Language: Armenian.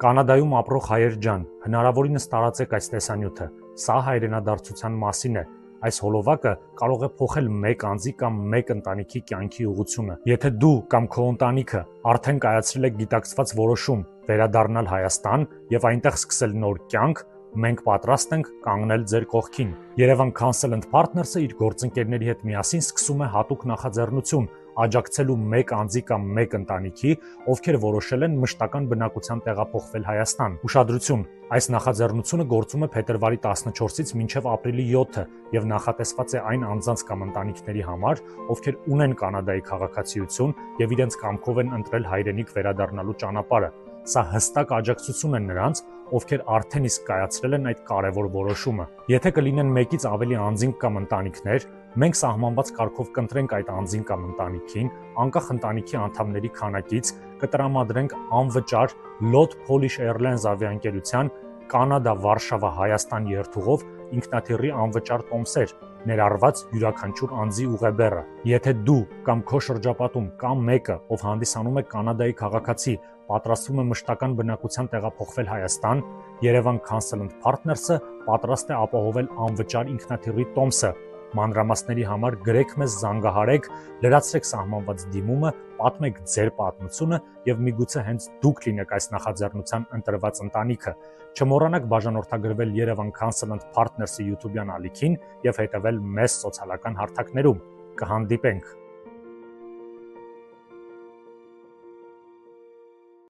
Կանադայում ապրող հայեր ջան, հնարավորինս տարածեք այս տեսանյութը, սա հայրենադարձության մասին է, այս հոլովակը կարող է փոխել մեկ անձի կամ մեկ ընտանիքի կյանքի ուղղությունը։ Եթե դու կամ քո ընտանիքը արդեն կայացրել եք գիտակցված որոշում վերադառնալ Հայաստան եւ այնտեղ սկսել նոր կյանք, մենք պատրաստ ենք կանգնել ձեր կողքին։ Yerevan Counsel and Partners-ը իր գործընկերների հետ միասին սկսում է հատուկ նախաձեռնություն աջակցելու մեկ անձի կամ մեկ ընտանիքի, ովքեր որոշել են մշտական բնակության տեղափոխվել Հայաստան։ Ուշադրություն, այս նախաձեռնությունը գործում է փետրվարի 14-ից մինչև ապրիլի 7-ը եւ նախատեսված է այն անձանց կամ ընտանիքների համար, ովքեր ունեն Կանադայի քաղաքացիություն եւ իրենց կամքով են ընտրել հայրենիք վերադառնալու ճանապարհը։ Սա հստակ աջակցություն է նրանց, ովքեր արդեն իսկ կայացրել են այդ կարևոր որոշումը։ Եթե կլինեն մեկից ավելի անձինք կամ ընտանիքներ, մենք սահմանված կարգով կընտրենք այդ անձին կամ ընտանիքին, անկախ ընտանիքի անդամների քանակից, կտրամադրենք անվճար Lot Polish Airlines ավիաընկերության Կանադա-Վարշավա-Հայաստան երթուղով ինքնաթիռի անվճար տոմսեր, ներառված յուրաքանչյուր անձի ուղեբեռը։ Եթե դու կամ քո շրջապատում կամ մեկը, ով հանդիսանում է Կանադայի քաղաքացի, պատրաստվում է մշտական բնակության տեղափոխվել Հայաստան, Yerevan Counsel and Partners-ը պատրաստ է ապահովել անվճար ինքնաթիռի տոմսը։ Մանրամասների համար գրեք մեզ, զանգահարեք, լրացրեք սահմանված դիմումը, պատմեք ձեր պատմությունը եւ միգուցե հենց դուք լինեք այս նախաձեռնության ընտրված ընտանիքը։ Չմոռանաք բաժանորդագրվել Yerevan Counsel and Partners-ի YouTube-յան ալիքին եւ հետեւել մեզ սոցիալական հարթակներում։ Կհանդիպենք։